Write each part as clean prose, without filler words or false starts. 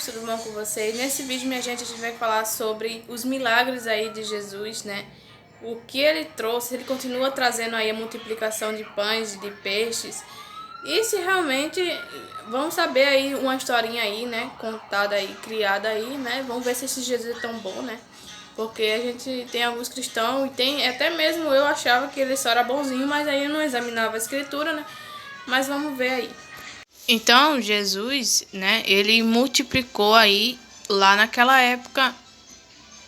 irmãos, tudo bom com vocês? Nesse vídeo, minha gente, a gente vai falar sobre os milagres aí de Jesus, né? O que ele trouxe, ele continua trazendo aí a multiplicação de pães, de peixes. E se realmente, vamos saber aí uma historinha aí, né? Contada aí, criada aí, né? Vamos ver se esse Jesus é tão bom, né? Porque a gente tem alguns cristãos e tem, até mesmo eu achava que ele só era bonzinho, mas aí eu não examinava a escritura, né? Mas vamos ver aí. Então, Jesus, né, ele multiplicou aí, lá naquela época,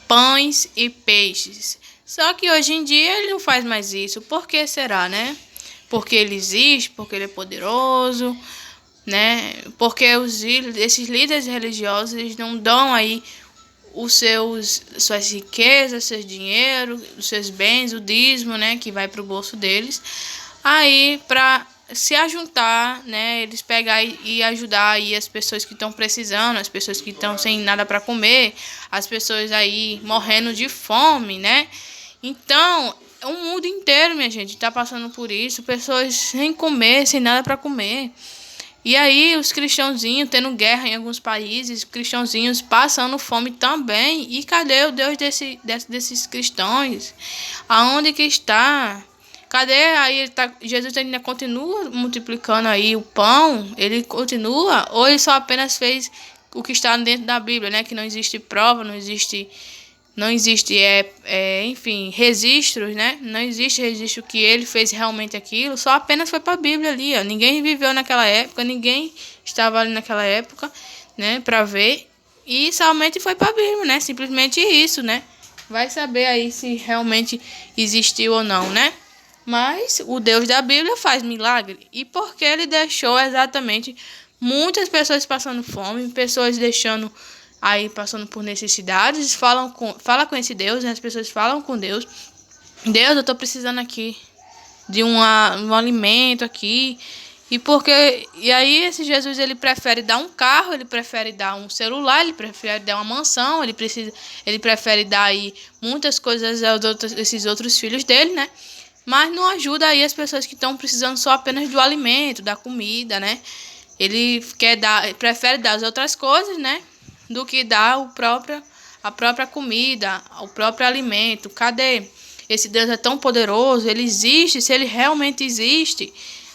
pães e peixes. Só que hoje em dia ele não faz mais isso. Por que será, né? Porque ele existe, porque ele é poderoso, né? Porque esses líderes religiosos, eles não dão aí suas riquezas, seus dinheiro, os seus bens, o dízimo, né, que vai para o bolso deles, aí para se ajuntar, né, eles pegar e ajudar aí as pessoas que estão precisando, as pessoas que estão sem nada para comer, as pessoas aí morrendo de fome, né? Então, o mundo inteiro, minha gente, está passando por isso, pessoas sem comer, sem nada para comer. E aí os cristãozinhos tendo guerra em alguns países, cristãozinhos passando fome também. E cadê o Deus desses cristãos? Aonde que está? Cadê aí? Jesus ainda continua multiplicando aí o pão? Ele continua? Ou ele só apenas fez o que está dentro da Bíblia, né? Que não existe prova, não existe, enfim, registros, né? Não existe registro que ele fez realmente aquilo, só apenas foi para a Bíblia ali, ó. Ninguém viveu naquela época, ninguém estava ali naquela época, né, para ver, e somente foi para a Bíblia, né? Simplesmente isso, né? Vai saber aí se realmente existiu ou não, né? Mas o Deus da Bíblia faz milagre. E por que ele deixou exatamente muitas pessoas passando fome, pessoas deixando aí passando por necessidades, fala com esse Deus, né? As pessoas falam com Deus. Deus, eu tô precisando aqui de um alimento aqui. E aí esse Jesus, ele prefere dar um carro, ele prefere dar um celular, ele prefere dar uma mansão, ele prefere dar aí muitas coisas esses outros filhos dele, né? Mas não ajuda aí as pessoas que estão precisando só apenas do alimento, da comida, né? Ele prefere dar as outras coisas, né, do que dar a própria comida, o próprio alimento. Cadê? Esse Deus é tão poderoso, ele existe, se ele realmente existe,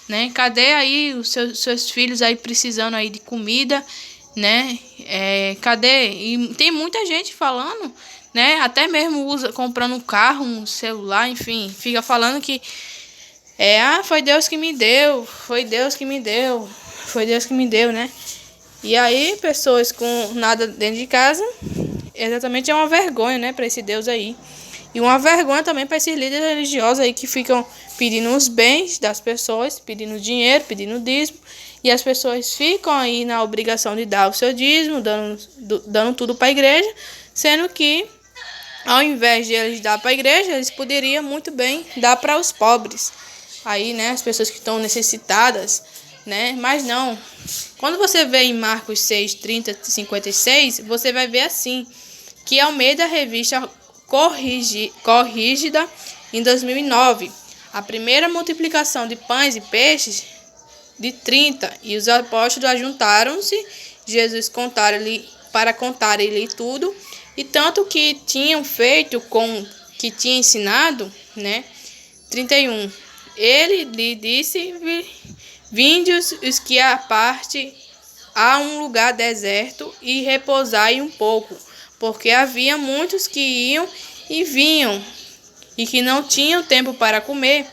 né? Cadê aí os seus filhos aí precisando aí de comida, né? Cadê? E tem muita gente falando, né? Até mesmo comprando um carro, um celular, enfim, fica falando que foi Deus que me deu, foi Deus que me deu, foi Deus que me deu, né? E aí, pessoas com nada dentro de casa, exatamente é uma vergonha, né, para esse Deus aí. E uma vergonha também para esses líderes religiosos aí que ficam pedindo os bens das pessoas, pedindo dinheiro, pedindo dízimo. E as pessoas ficam aí na obrigação de dar o seu dízimo, dando tudo para a igreja, sendo que, ao invés de eles dar para a igreja, eles poderiam muito bem dar para os pobres. Aí, né, as pessoas que estão necessitadas, né? Mas não. Quando você vê em Marcos 6, 30, 56, você vai ver assim, que ao meio da revista corrigida em 2009, a primeira multiplicação de pães e peixes de 30, e os apóstolos ajuntaram-se, Jesus para contar-lhe tudo, e tanto que tinham feito com que tinha ensinado, né? 31. Ele lhe disse: vinde os que a parte a um lugar deserto e repousai um pouco, porque havia muitos que iam e vinham e que não tinham tempo para comer,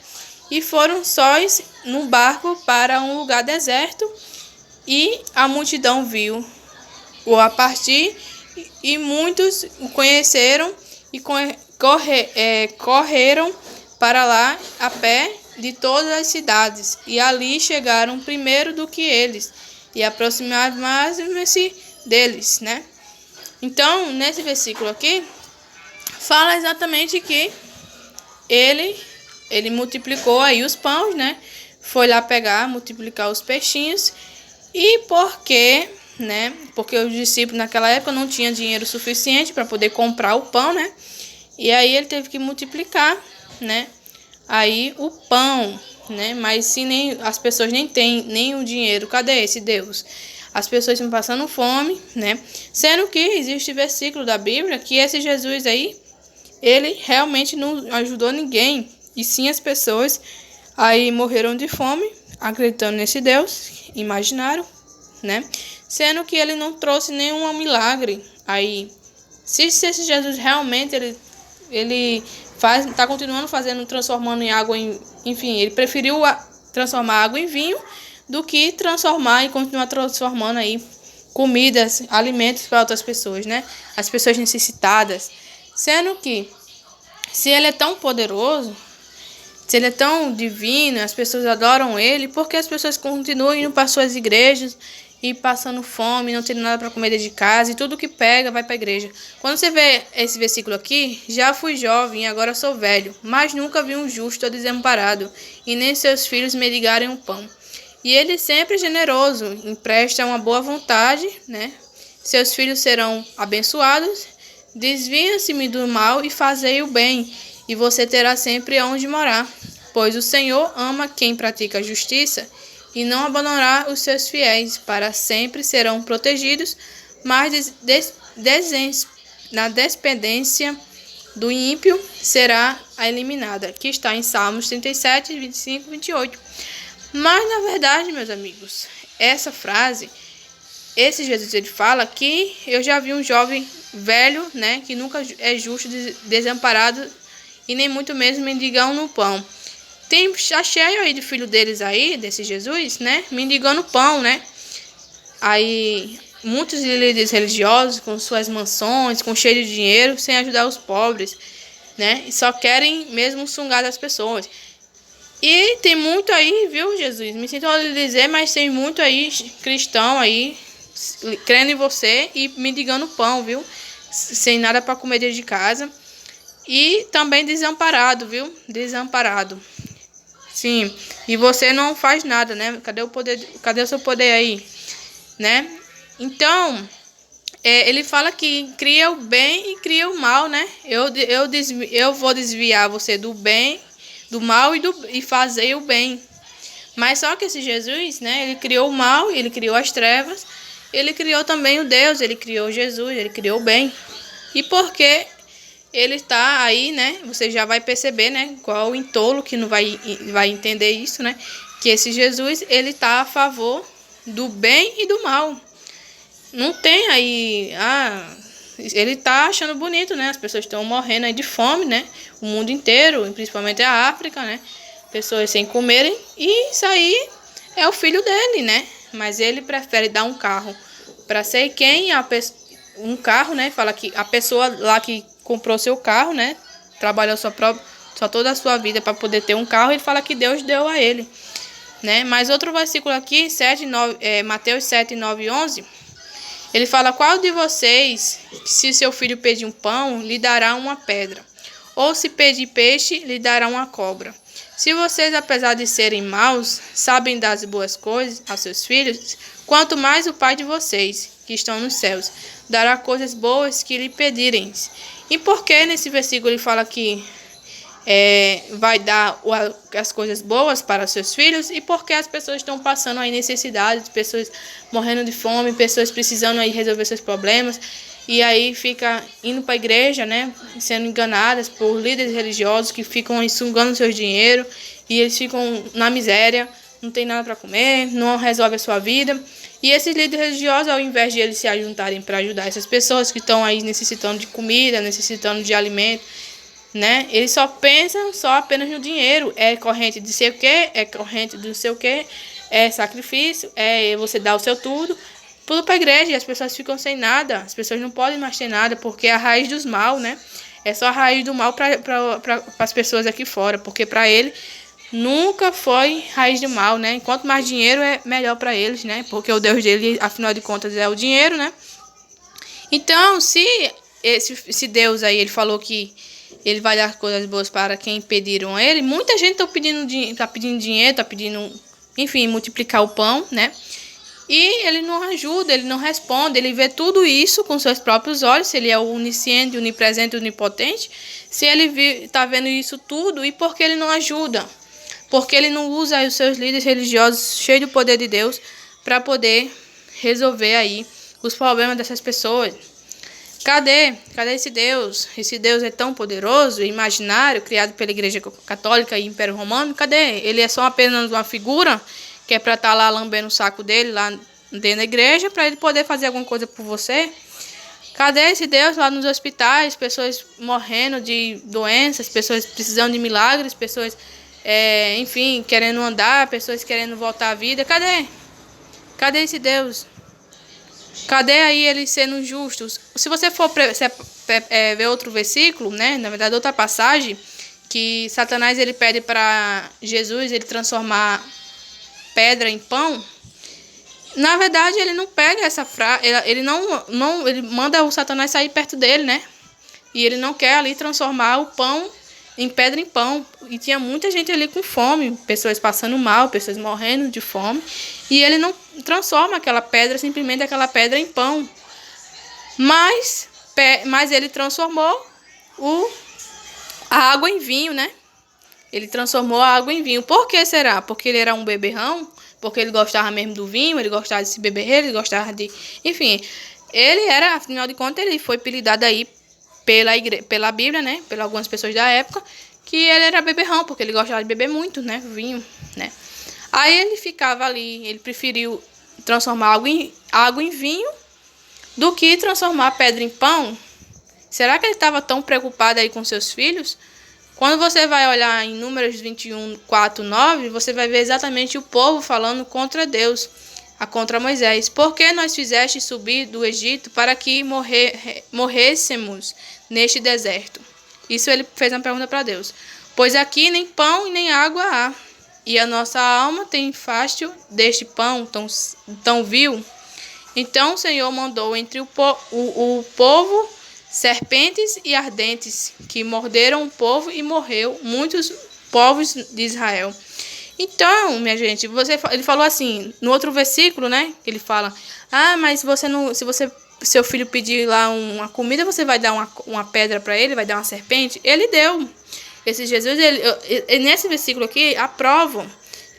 e foram sós no barco para um lugar deserto, e a multidão viu-o a partir, e muitos o conheceram e correram para lá a pé de todas as cidades, e ali chegaram primeiro do que eles, e aproximaram-se deles, né? Então, nesse versículo aqui, fala exatamente que ele multiplicou aí os pães, né? Foi lá multiplicar os peixinhos, e por quê? Né? Porque os discípulos naquela época não tinham dinheiro suficiente para poder comprar o pão, né? E aí ele teve que multiplicar, né? Aí o pão, né? Mas se nem as pessoas nem têm nem o dinheiro, cadê esse Deus? as pessoas estão passando fome, né? Sendo que existe versículo da Bíblia que esse Jesus aí, ele realmente não ajudou ninguém, e sim as pessoas aí morreram de fome, acreditando nesse Deus, imaginaram, né? Sendo que ele não trouxe nenhum milagre. Aí, se esse Jesus realmente ele tá continuando fazendo, transformando em água enfim, ele preferiu transformar água em vinho do que transformar e continuar transformando aí comidas, alimentos para outras pessoas, né? As pessoas necessitadas. Sendo que, se ele é tão poderoso, se ele é tão divino, as pessoas adoram ele, por que as pessoas continuam indo para suas igrejas e passando fome, não tendo nada para comer dentro de casa, e tudo que pega vai para a igreja? Quando você vê esse versículo aqui, já fui jovem, agora sou velho, mas nunca vi um justo desamparado, e nem seus filhos mendigarem um pão. E ele sempre é generoso, empresta uma boa vontade, né? Seus filhos serão abençoados. Desvia-se-me do mal e fazei o bem, e você terá sempre onde morar. Pois o Senhor ama quem pratica a justiça, e não abandonará os seus fiéis. Para sempre serão protegidos, mas na dependência do ímpio será eliminada. Que está em Salmos 37, 25 e 28. Mas, na verdade, meus amigos, essa frase, esse Jesus, ele fala que eu já vi um jovem velho, né, que nunca é justo, desamparado, e nem muito mesmo mendigão no pão. Tem cheio aí de filho deles aí, desse Jesus, né, mendigando pão, né. Aí, muitos líderes religiosos com suas mansões, com cheio de dinheiro, sem ajudar os pobres, né, e só querem mesmo sungar das pessoas. E tem muito aí, viu, Jesus? Me sinto a lhe dizer, mas tem muito aí cristão aí crendo em você e mendigando pão, viu? Sem nada para comer dentro de casa. E também desamparado, viu? Desamparado. Sim. E você não faz nada, né? Cadê o poder? Cadê o seu poder aí? Né? Então, ele fala que cria o bem e cria o mal, né? Eu vou desviar você do bem, do mal e fazer o bem. Mas só que esse Jesus, né? Ele criou o mal, ele criou as trevas. Ele criou também o Deus, ele criou Jesus, ele criou o bem. E porque ele está aí, né? Você já vai perceber, né? Qual o entolo que não vai entender isso, né? Que esse Jesus, ele está a favor do bem e do mal. Não tem aí... ele está achando bonito, né? As pessoas estão morrendo aí de fome, né? O mundo inteiro, principalmente a África, né? Pessoas sem comerem. E isso aí é o filho dele, né? Mas ele prefere dar um carro para sei quem, um carro, né? Fala que a pessoa lá que comprou seu carro, né? Trabalhou só toda a sua vida para poder ter um carro. Ele fala que Deus deu a ele, né? Mas outro versículo aqui, Mateus 7, 9 e 11. Ele fala: qual de vocês, se seu filho pedir um pão, lhe dará uma pedra? Ou se pedir peixe, lhe dará uma cobra? Se vocês, apesar de serem maus, sabem dar as boas coisas aos seus filhos, quanto mais o Pai de vocês, que estão nos céus, dará coisas boas que lhe pedirem. E por que nesse versículo ele fala que vai dar as coisas boas para seus filhos? E porque as pessoas estão passando aí necessidades, pessoas morrendo de fome, pessoas precisando aí resolver seus problemas, e aí fica indo para a igreja, né, sendo enganadas por líderes religiosos que ficam aí sugando seus dinheiro, e eles ficam na miséria, não tem nada para comer, não resolve a sua vida. E esses líderes religiosos, ao invés de eles se ajuntarem para ajudar essas pessoas que estão aí necessitando de comida, necessitando de alimento, né? Eles só pensam apenas no dinheiro. É corrente de sei o quê, é corrente do sei o quê, é sacrifício, é você dar o seu tudo para a igreja, e as pessoas ficam sem nada. As pessoas não podem mais ter nada, porque é a raiz dos mal, né? É só a raiz do mal para as pessoas aqui fora, porque para ele nunca foi raiz do mal, né? Quanto mais dinheiro é melhor para eles, né? Porque o Deus dele, afinal de contas, é o dinheiro, né? Então, se Deus aí, ele falou que ele vai dar coisas boas para quem pediram a ele, muita gente tá pedindo dinheiro, tá pedindo, enfim, multiplicar o pão, né? E ele não ajuda, ele não responde, ele vê tudo isso com seus próprios olhos, se ele é o onisciente, onipresente, onipotente, se ele está vendo isso tudo, e por que ele não ajuda? Porque ele não usa os seus líderes religiosos cheios do poder de Deus para poder resolver aí os problemas dessas pessoas. Cadê esse Deus? Esse Deus é tão poderoso, imaginário, criado pela Igreja Católica e Império Romano. Cadê? Ele é só apenas uma figura que é para estar lá lambendo o saco dele lá dentro da igreja para ele poder fazer alguma coisa por você? Cadê esse Deus lá nos hospitais? Pessoas morrendo de doenças, pessoas precisando de milagres, pessoas, enfim, querendo andar, pessoas querendo voltar à vida. Cadê? Cadê esse Deus? Cadê aí eles sendo justos? Se você for ver outro versículo, né? Na verdade, outra passagem, que Satanás ele pede para Jesus ele transformar pedra em pão. Na verdade, ele não pega essa frase, ele ele manda o Satanás sair perto dele, né? E ele não quer ali transformar o pão em pedra em pão. E tinha muita gente ali com fome, pessoas passando mal, pessoas morrendo de fome. E ele não transforma aquela pedra, simplesmente aquela pedra em pão. Mas ele transformou a água em vinho, né? Ele transformou a água em vinho. Por que será? Porque ele era um beberrão? Porque ele gostava mesmo do vinho, ele gostava de se beber, ele gostava de... Enfim, ele era, afinal de contas, ele foi apelidado aí pela Bíblia, né? Pelas algumas pessoas da época, que ele era beberrão, porque ele gostava de beber muito, né? Vinho, né? Aí ele ficava ali, ele preferiu transformar água em vinho do que transformar pedra em pão. Será que ele estava tão preocupado aí com seus filhos? Quando você vai olhar em Números 21, 4, 9, você vai ver exatamente o povo falando contra Deus, contra Moisés. Por que nós fizeste subir do Egito para que morrêssemos neste deserto? Isso ele fez uma pergunta para Deus. Pois aqui nem pão e nem água há, e a nossa alma tem fástio deste pão tão vil. Então o Senhor mandou entre o povo serpentes e ardentes, que morderam o povo e morreu muitos povos de Israel. Então, minha gente, ele falou assim, no outro versículo, né? Ele fala, mas se seu filho pedir lá uma comida, você vai dar uma pedra para ele, vai dar uma serpente? Ele deu. Esse Jesus, nesse versículo aqui, aprovam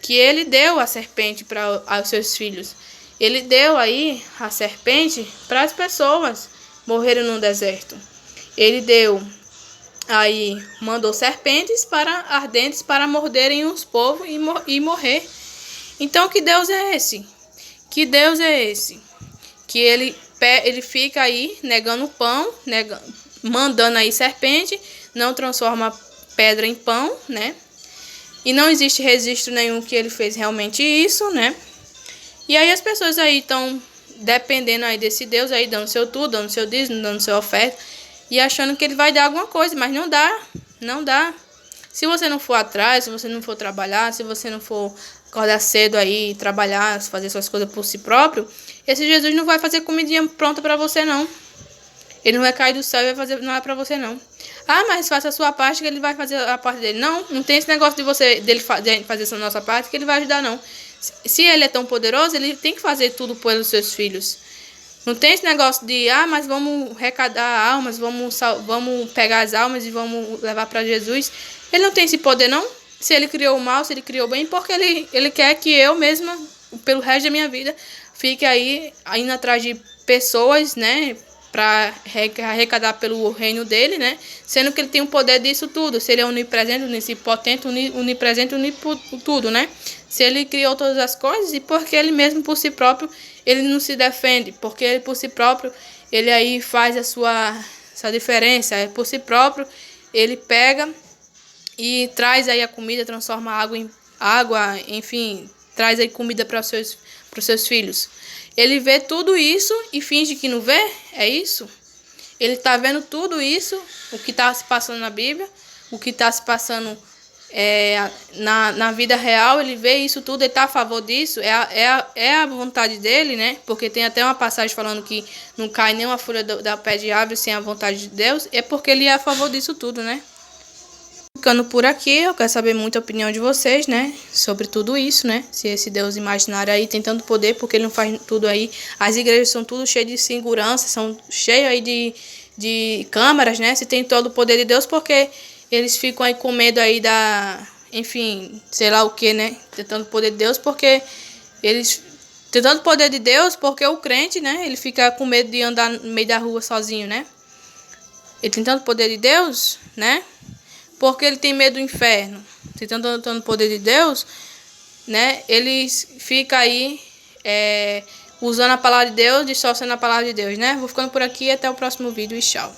que ele deu a serpente para os seus filhos. Ele deu aí a serpente para as pessoas morreram no deserto. Ele mandou serpentes ardentes para morderem os povos e morrer. Então, que Deus é esse? Que Deus é esse? Que ele fica aí negando o pão, mandando aí serpente, não transforma pedra em pão, né? E não existe registro nenhum que ele fez realmente isso, né? E aí as pessoas aí estão dependendo aí desse Deus aí, dando seu tudo, dando seu dízimo, dando sua oferta, e achando que ele vai dar alguma coisa, mas não dá, não dá. Se você não for atrás, se você não for trabalhar, se você não for acordar cedo aí, trabalhar, fazer suas coisas por si próprio, esse Jesus não vai fazer comidinha pronta para você, não. Ele não vai cair do céu e vai fazer, não é para você, não. Mas faça a sua parte que ele vai fazer a parte dele. Não tem esse negócio dele fazer a nossa parte que ele vai ajudar, não. Se ele é tão poderoso, ele tem que fazer tudo pelos seus filhos. Não tem esse negócio de, mas vamos arrecadar almas, vamos pegar as almas e vamos levar para Jesus. Ele não tem esse poder, não. Se ele criou o mal, se ele criou o bem, porque ele quer que eu mesma, pelo resto da minha vida, fique aí indo atrás de pessoas, né, para arrecadar pelo reino dele, né? Sendo que ele tem o poder disso tudo. Se ele é onipresente, onipotente, onipresente, tudo, né? Se ele criou todas as coisas, e porque ele mesmo por si próprio, ele não se defende, porque ele por si próprio, ele aí faz a sua diferença, por si próprio, ele pega e traz aí a comida, transforma a água em água, enfim, traz aí comida para os seus filhos. Ele vê tudo isso e finge que não vê? É isso? Ele está vendo tudo isso, o que está se passando na Bíblia, o que está se passando na vida real, ele vê isso tudo, ele está a favor disso, é a vontade dele, né? Porque tem até uma passagem falando que não cai nenhuma folha da pé de árvore sem a vontade de Deus, é porque ele é a favor disso tudo, né? Ficando por aqui, eu quero saber muito a opinião de vocês, né, sobre tudo isso, né, se esse Deus imaginário aí tem tanto poder, porque ele não faz tudo aí, as igrejas são tudo cheias de segurança, são cheias aí de câmaras, né, se tem todo o poder de Deus, porque eles ficam aí com medo aí enfim, sei lá o que, né, tentando o poder de Deus, porque eles Tem tanto poder de Deus porque o crente, né? Ele fica com medo de andar no meio da rua sozinho, né? Ele tem tanto poder de Deus, né? Porque ele tem medo do inferno. Tem tanto poder de Deus, né? Ele fica aí usando a palavra de Deus, distorcendo a palavra de Deus, né? Vou ficando por aqui, até o próximo vídeo e tchau.